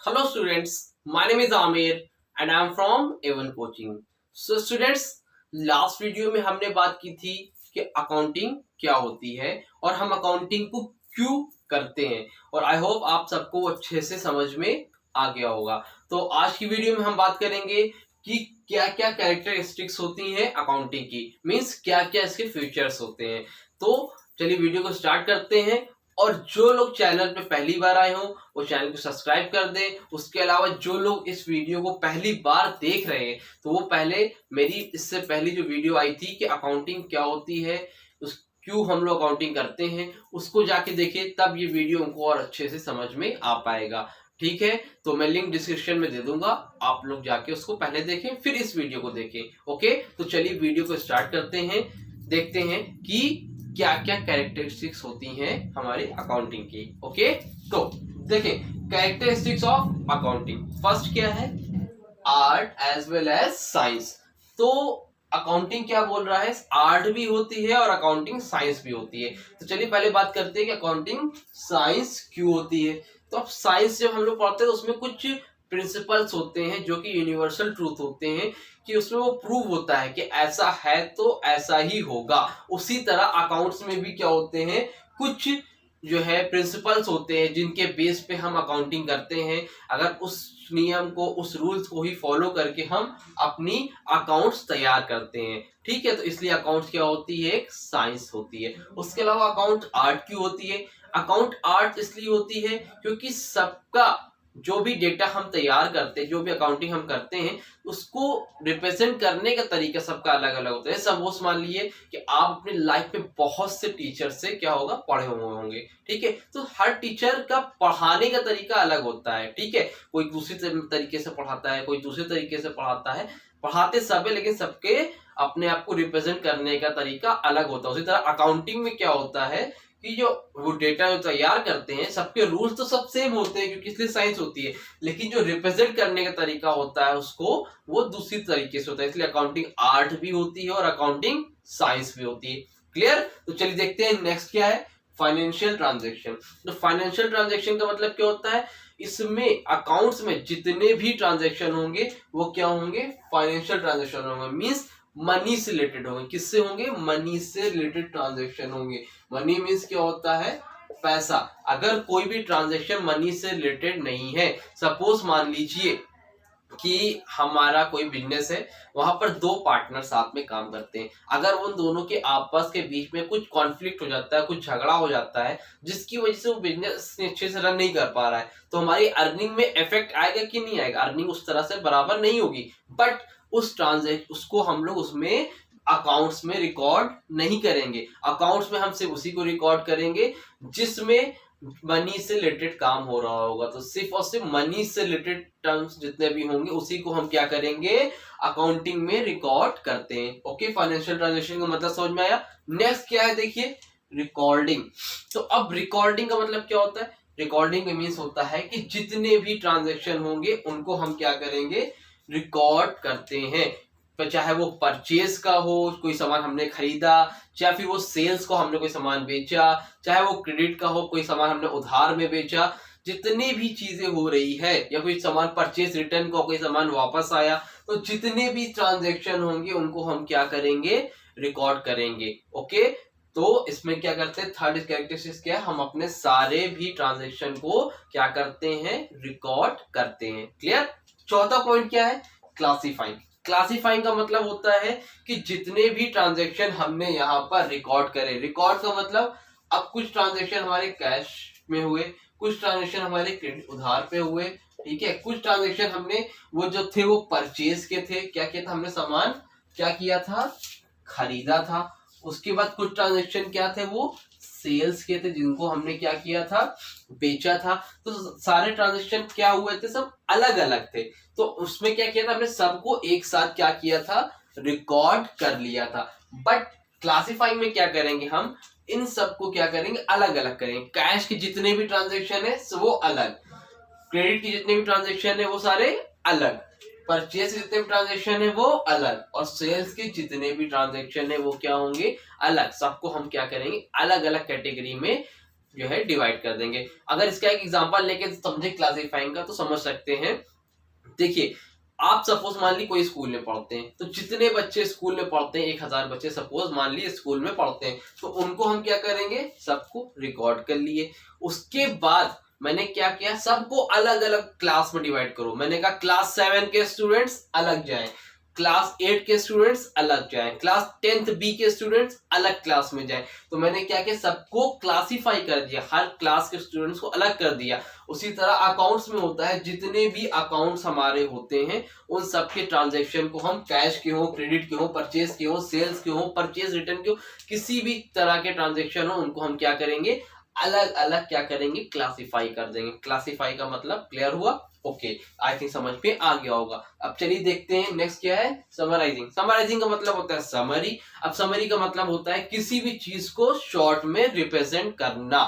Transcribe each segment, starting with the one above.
Hello students, my name is Amir and I am from A1 Coaching. So students, last video में हमने बात की थी कि अकाउंटिंग क्या होती है और हम अकाउंटिंग को क्यों करते हैं, और आई होप आप सबको अच्छे से समझ में आ गया होगा। तो आज की वीडियो में हम बात करेंगे कि क्या क्या कैरेक्टरिस्टिक्स होती हैं अकाउंटिंग की, मीन्स क्या क्या इसके फीचर्स होते हैं। तो चलिए वीडियो को स्टार्ट करते हैं। और जो लोग चैनल पे पहली बार आए हो वो चैनल को सब्सक्राइब कर दें। उसके अलावा जो लोग इस वीडियो को पहली बार देख रहे हैं तो वो पहले मेरी इससे पहली जो वीडियो आई थी कि अकाउंटिंग क्या होती है, उस क्यों हम लोग अकाउंटिंग करते हैं, उसको जाके देखें, तब ये वीडियो उनको और अच्छे से समझ में आ पाएगा। ठीक है, तो मैं लिंक डिस्क्रिप्शन में दे दूंगा, आप लोग जाके उसको पहले देखें फिर इस वीडियो को देखें। ओके, तो चलिए वीडियो को स्टार्ट करते हैं, देखते हैं कि क्या क्या कैरेक्टरिस्टिक्स होती हैं हमारी अकाउंटिंग की। ओके, तो देखें कैरेक्टरिस्टिक्स ऑफ अकाउंटिंग। फर्स्ट क्या है, art as well as science. तो अकाउंटिंग क्या बोल रहा है, आर्ट भी होती है और अकाउंटिंग साइंस भी होती है। तो चलिए पहले बात करते हैं कि अकाउंटिंग साइंस क्यों होती है। तो अब साइंस जब हम लोग पढ़ते हैं तो उसमें कुछ प्रिंसिपल्स होते हैं जो कि यूनिवर्सल ट्रूथ होते हैं, कि उसमें वो प्रूव होता है कि ऐसा है तो ऐसा ही होगा। उसी तरह अकाउंट्स में भी क्या होते हैं, कुछ जो है प्रिंसिपल्स होते हैं जिनके बेस पे हम अकाउंटिंग करते हैं। अगर उस नियम को, उस रूल्स को ही फॉलो करके हम अपनी अकाउंट्स तैयार करते हैं। ठीक है, तो इसलिए अकाउंट्स क्या होती है, एक साइंस होती है। उसके अलावा अकाउंट आर्ट क्यों होती है, अकाउंट आर्ट इसलिए होती है क्योंकि सबका जो भी डेटा हम तैयार करते हैं, जो भी अकाउंटिंग हम करते हैं, उसको रिप्रेजेंट करने का तरीका सबका अलग अलग होता है। सपोज मान लीजिए कि आप अपनी लाइफ में बहुत से टीचर से क्या होगा, पढ़े हुए होंगे। ठीक है, तो हर टीचर का पढ़ाने का तरीका अलग होता है। ठीक है, कोई दूसरी तरीके से पढ़ाता है, कोई दूसरे तरीके से पढ़ाता है, पढ़ाते सब है लेकिन सबके अपने आप को रिप्रेजेंट करने का तरीका अलग होता है। उसी तरह अकाउंटिंग में क्या होता है कि जो वो डेटा जो तैयार करते हैं, सबके रूल्स तो सब सेम होते हैं क्योंकि इसलिए साइंस होती है, लेकिन जो रिप्रेजेंट करने का तरीका होता है उसको वो दूसरी तरीके से होता है। इसलिए अकाउंटिंग आर्ट भी होती है और अकाउंटिंग साइंस भी होती है। क्लियर, तो चलिए देखते हैं नेक्स्ट क्या है, फाइनेंशियल ट्रांजेक्शन। तो फाइनेंशियल ट्रांजेक्शन का मतलब क्या होता है, इसमें अकाउंट्स में जितने भी ट्रांजेक्शन होंगे वो क्या होंगे, फाइनेंशियल ट्रांजेक्शन होंगे। मींस मनी से रिलेटेड होंगे। किससे होंगे, मनी से रिलेटेड ट्रांजेक्शन होंगे। मनी मीन्स क्या होता है, पैसा। अगर कोई भी ट्रांजेक्शन मनी से रिलेटेड नहीं है, सपोज मान लीजिए कि हमारा कोई बिजनेस है, वहां पर दो पार्टनर साथ में काम करते हैं, अगर उन दोनों के आपस के बीच में कुछ कॉन्फ्लिक्ट हो जाता है, कुछ झगड़ा हो जाता है, जिसकी वजह से वो बिजनेस अच्छे से रन नहीं कर पा रहा है, तो हमारी अर्निंग में इफेक्ट आएगा कि नहीं आएगा, अर्निंग उस तरह से बराबर नहीं होगी। बट उस ट्रांजेक्शन उसको हम लोग उसमें अकाउंट्स में रिकॉर्ड नहीं करेंगे। अकाउंट्स में हम सिर्फ उसी को रिकॉर्ड करेंगे जिसमें मनी से रिलेटेड काम हो रहा होगा। तो सिर्फ और सिर्फ मनी से रिलेटेड टर्म्स जितने भी होंगे उसी को हम क्या करेंगे, अकाउंटिंग में रिकॉर्ड करते हैं। ओके, फाइनेंशियल ट्रांजेक्शन का मतलब समझ में आया। नेक्स्ट क्या है, देखिए रिकॉर्डिंग। तो अब रिकॉर्डिंग का मतलब क्या होता है, रिकॉर्डिंग का मीन्स होता है कि जितने भी ट्रांजेक्शन होंगे उनको हम क्या करेंगे, रिकॉर्ड करते हैं। चाहे वो परचेज का हो, कोई सामान हमने खरीदा, चाहे फिर वो सेल्स को हमने कोई सामान बेचा, चाहे वो क्रेडिट का हो, कोई सामान हमने उधार में बेचा, जितनी भी चीजें हो रही है, या कोई सामान परचेज रिटर्न का, कोई सामान वापस आया, तो जितने भी ट्रांजैक्शन होंगे उनको हम क्या करेंगे, रिकॉर्ड करेंगे। ओके, तो इसमें क्या करते हैं, थर्ड कैरेक्टरिस्टिक्स क्या है, हम अपने सारे भी ट्रांजैक्शन को क्या करते हैं, रिकॉर्ड करते हैं। क्लियर। चौथा पॉइंट क्या है, क्लासिफाइंग। क्लासिफाइंग का मतलब होता है कि जितने भी ट्रांजैक्शन हमने यहाँ पर रिकॉर्ड करे, रिकॉर्ड का मतलब अब कुछ ट्रांजैक्शन हमारे कैश में हुए, कुछ ट्रांजैक्शन हमारे क्रेडिट उधार पे हुए, ठीक है, कुछ ट्रांजैक्शन हमने वो जो थे वो परचेज के थे, क्या किया था हमने, सामान क्या किया था, खरीदा था। उसके बाद कुछ ट्रांजैक्शन क्या थे, वो सेल्स के थे, जिनको हमने क्या किया था, बेचा था। तो सारे ट्रांजैक्शन क्या हुए थे, सब अलग अलग थे। तो उसमें क्या किया था, हमने सबको एक साथ क्या किया था, रिकॉर्ड कर लिया था। बट क्लासिफाइंग में क्या करेंगे, हम इन सबको क्या करेंगे, अलग अलग करेंगे। कैश के जितने भी ट्रांजैक्शन है वो अलग, क्रेडिट के जितने भी ट्रांजैक्शन है वो सारे अलग, परचेज के जितने भी ट्रांजैक्शन है वो अलग, और सेल्स के जितने भी ट्रांजैक्शन है वो क्या होंगे, अलग। सबको हम क्या करेंगे, अलग अलग कैटेगरी में जो है डिवाइड कर देंगे। अगर इसका एक एग्जांपल लेके समझे क्लासिफाइंग का तो समझ सकते हैं। देखिए, आप सपोज मान ली कोई स्कूल में पढ़ते हैं, तो जितने बच्चे स्कूल में पढ़ते हैं, 1000 बच्चे सपोज मान ली स्कूल में पढ़ते हैं, तो उनको हम क्या करेंगे, सबको रिकॉर्ड कर लिए। उसके बाद मैंने क्या किया, सबको अलग अलग क्लास में डिवाइड करो। मैंने कहा क्लास 7 के स्टूडेंट्स अलग जाएं, क्लास 8 के स्टूडेंट्स अलग जाएं, क्लास 10th बी के स्टूडेंट्स अलग क्लास में जाएं। तो मैंने क्या किया, सबको क्लासिफाई कर दिया, हर क्लास के स्टूडेंट्स को अलग कर दिया। उसी तरह अकाउंट्स में होता है, जितने भी अकाउंट्स हमारे होते हैं उन सब के ट्रांजैक्शन को हम कैश के हो, क्रेडिट के हो, परचेज के हो, सेल्स के हो, परचेज रिटर्न के हो, किसी भी तरह के ट्रांजैक्शन हो, उनको हम क्या करेंगे, अलग अलग क्या करेंगे, क्लासिफाई कर देंगे। क्लासिफाई का मतलब क्लियर हुआ? ओके, आई थिंक समझ में आ गया होगा। अब चलिए देखते हैं नेक्स्ट क्या है, समराइजिंग। समराइजिंग का मतलब होता है समरी। अब समरी का मतलब होता है किसी भी चीज को शॉर्ट में रिप्रेजेंट करना।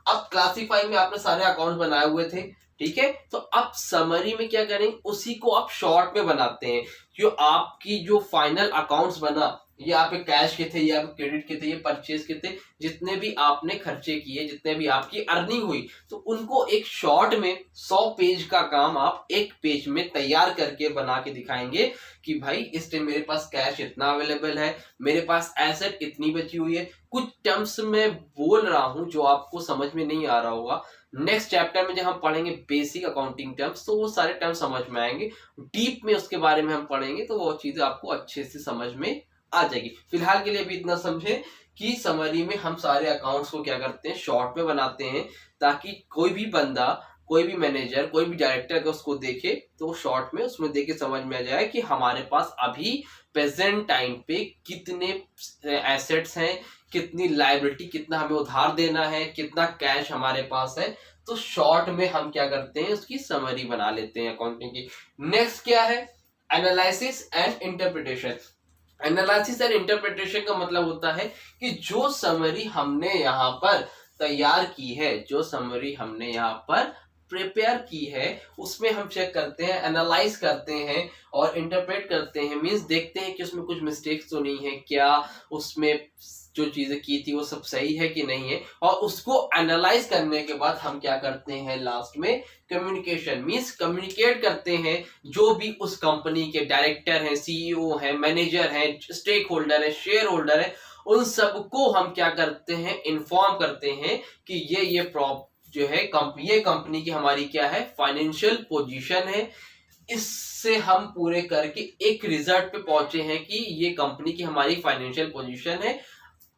अब क्लासिफाई में आपने सारे अकाउंट बनाए हुए थे, ठीक है, तो अब समरी में क्या करेंगे, उसी को आप शॉर्ट में बनाते हैं। जो आपकी जो फाइनल अकाउंट्स बना, ये आपके कैश के थे, ये आपके क्रेडिट के थे, ये परचेज के थे, जितने भी आपने खर्चे किए, जितने भी आपकी अर्निंग हुई, तो उनको एक शॉर्ट में 100 पेज का काम आप एक पेज में तैयार करके बना के दिखाएंगे कि भाई इस टाइम मेरे पास कैश इतना अवेलेबल है, मेरे पास एसेट इतनी बची हुई है। कुछ टर्म्स में बोल रहा हूं जो आपको समझ में नहीं आ रहा होगा, नेक्स्ट चैप्टर में जब हम पढ़ेंगे बेसिक अकाउंटिंग टर्म्स, तो वो सारे टर्म्स समझ में आएंगे। डीप में उसके बारे में हम पढ़ेंगे तो वो चीजें आपको अच्छे से समझ में आ जाएगी। फिलहाल के लिए भी इतना समझे कि समरी में हम सारे अकाउंट्स को क्या करते हैं, शॉर्ट में बनाते हैं, ताकि कोई भी बंदा, कोई भी मैनेजर, कोई भी डायरेक्टर अगर उसको देखे तो शॉर्ट में उसमें देख के समझ में आ जाए कि हमारे पास अभी प्रेजेंट टाइम पे कितने एसेट्स हैं, कितनी लायबिलिटी, कितना हमें उधार देना है, कितना कैश हमारे पास है। तो शॉर्ट में हम क्या करते हैं, उसकी समरी बना लेते हैं अकाउंटिंग की। नेक्स्ट क्या है, analysis and interpretation. Analysis and interpretation का मतलब होता है कि जो समरी हमने यहाँ पर तैयार की है, जो समरी हमने यहाँ पर प्रिपेयर की है, उसमें हम चेक करते हैं, एनालाइज करते हैं और इंटरप्रेट करते हैं। मींस देखते हैं कि उसमें कुछ मिस्टेक्स तो नहीं है क्या, उसमें जो चीजें की थी वो सब सही है कि नहीं है। और उसको एनालाइज करने के बाद हम क्या करते हैं, लास्ट में कम्युनिकेशन, मींस कम्युनिकेट करते हैं जो भी उस कंपनी के डायरेक्टर हैं, सीईओ हैं, मैनेजर हैं, स्टेक होल्डर है, शेयर होल्डर है, उन सबको हम क्या करते हैं, इन्फॉर्म करते हैं कि ये जो है ये कंपनी की हमारी क्या है, फाइनेंशियल पोजीशन है। इससे हम पूरे करके एक रिजल्ट पे पहुंचे हैं कि ये कंपनी की हमारी फाइनेंशियल पोजीशन है।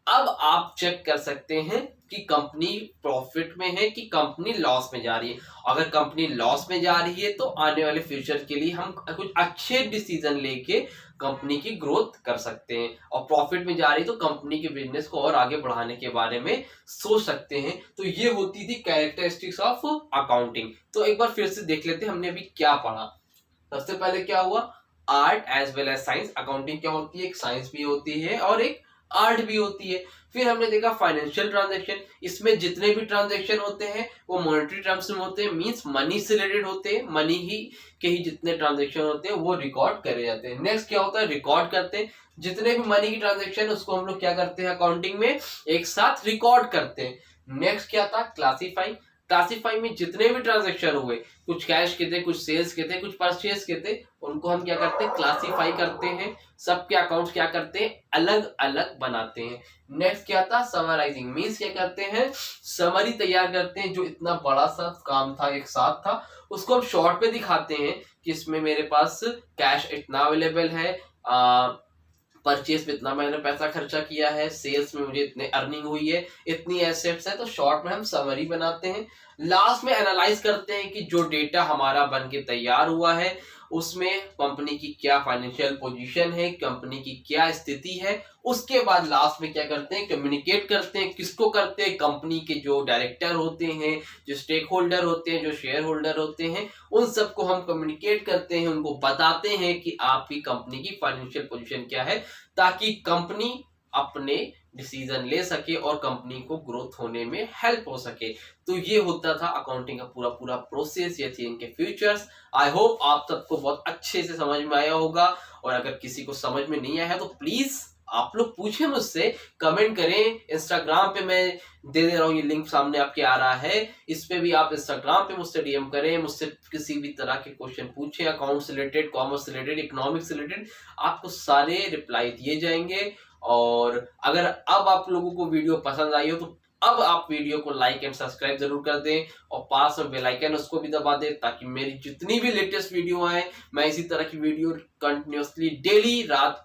अब आप चेक कर सकते हैं कि कंपनी प्रॉफिट में है कि कंपनी लॉस में जा रही है। अगर कंपनी लॉस में जा रही है तो आने वाले फ्यूचर के लिए हम कुछ अच्छे डिसीजन लेके कंपनी की ग्रोथ कर सकते हैं, और प्रॉफिट में जा रही है तो कंपनी के बिजनेस को और आगे बढ़ाने के बारे में सोच सकते हैं। तो ये होती थी कैरेक्टरिस्टिक्स ऑफ अकाउंटिंग। तो एक बार फिर से देख लेते हैं हमने अभी क्या पढ़ा। सबसे पहले क्या हुआ, art as well as science. Accounting क्या होती है, एक साइंस भी होती है और एक आर्ट भी होती है। फिर हमने देखा फाइनेंशियल ट्रांजैक्शन, इसमें जितने भी ट्रांजैक्शन होते हैं वो मॉनेटरी टर्म्स में होते हैं, मींस मनी से रिलेटेड होते हैं, मनी ही के ही जितने ट्रांजैक्शन होते हैं वो रिकॉर्ड करे जाते हैं। नेक्स्ट क्या होता है, रिकॉर्ड करते हैं, जितने भी मनी की ट्रांजैक्शन उसको हम लोग क्या करते हैं, अकाउंटिंग में एक साथ रिकॉर्ड करते हैं। नेक्स्ट क्या था, क्लासीफाई। क्लासीफाई में जितने भी ट्रांजैक्शन हुए, कुछ कैश के थे, कुछ सेल्स के थे, कुछ परचेज के थे, उनको हम क्या करते हैं, क्लासीफाई करते हैं। सबके अकाउंट्स क्या करते हैं, अलग अलग बनाते हैं। नेक्स्ट क्या था, समराइजिंग, मींस क्या करते हैं, समरी तैयार करते हैं। जो इतना बड़ा सा काम था, एक साथ था, उसको हम शॉर्ट पे दिखाते हैं कि इसमें मेरे पास कैश इतना अवेलेबल है, परचेज में इतना मैंने पैसा खर्चा किया है, सेल्स में मुझे इतने अर्निंग हुई है, इतनी एसेट्स है। तो शॉर्ट में हम समरी बनाते हैं। लास्ट में एनालाइज करते हैं कि जो डेटा हमारा बन के तैयार हुआ है उसमें कंपनी की क्या फाइनेंशियल पोजीशन है, कंपनी की क्या स्थिति है। उसके बाद लास्ट में क्या करते हैं, कम्युनिकेट करते हैं। किसको करते हैं, कंपनी के जो डायरेक्टर होते हैं, जो स्टेक होल्डर होते हैं, जो शेयर होल्डर होते हैं, उन सबको हम कम्युनिकेट करते हैं, उनको बताते हैं कि आपकी कंपनी की फाइनेंशियल पोजीशन क्या है, ताकि कंपनी अपने डिसीजन ले सके और कंपनी को ग्रोथ होने में हेल्प हो सके। तो ये होता था अकाउंटिंग का पूरा पूरा प्रोसेस, ये थी इनके फीचर्स। आई होप आप सबको बहुत अच्छे से समझ में आया होगा, और अगर किसी को समझ में नहीं आया है तो प्लीज आप लोग पूछे मुझसे, कमेंट करें। इंस्टाग्राम पे मैं दे दे रहा हूँ, ये लिंक सामने आपके आ रहा है, इस पे भी आप इंस्टाग्राम पे मुझसे डीएम करें, मुझसे किसी भी तरह के क्वेश्चन पूछें, अकाउंट से रिलेटेड, कॉमर्स से रिलेटेड, इकोनॉमिक्स से रिलेटेड, आपको सारे रिप्लाई दिए जाएंगे। और अगर अब आप लोगों को वीडियो पसंद आई हो तो अब आप वीडियो को लाइक एंड सब्सक्राइब जरूर कर दें, और पास में बेल आइकन उसको भी दबा दें, ताकि मेरी जितनी भी लेटेस्ट वीडियो आए, मैं इसी तरह की वीडियो कंटिन्यूअसली डेली रात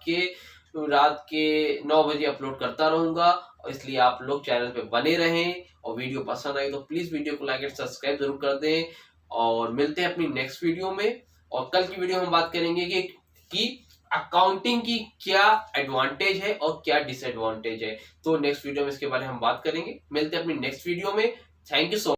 के 9 बजे अपलोड करता रहूंगा। और इसलिए आप लोग चैनल पे बने रहें, और वीडियो पसंद आई तो प्लीज वीडियो को लाइक एंड सब्सक्राइब जरूर कर दें। और मिलते हैं अपनी नेक्स्ट वीडियो में। और कल की वीडियो में हम बात करेंगे कि अकाउंटिंग की क्या एडवांटेज है और क्या डिसएडवांटेज है। तो नेक्स्ट वीडियो में इसके बारे में हम बात करेंगे। मिलते हैं अपनी नेक्स्ट वीडियो में। Thank you so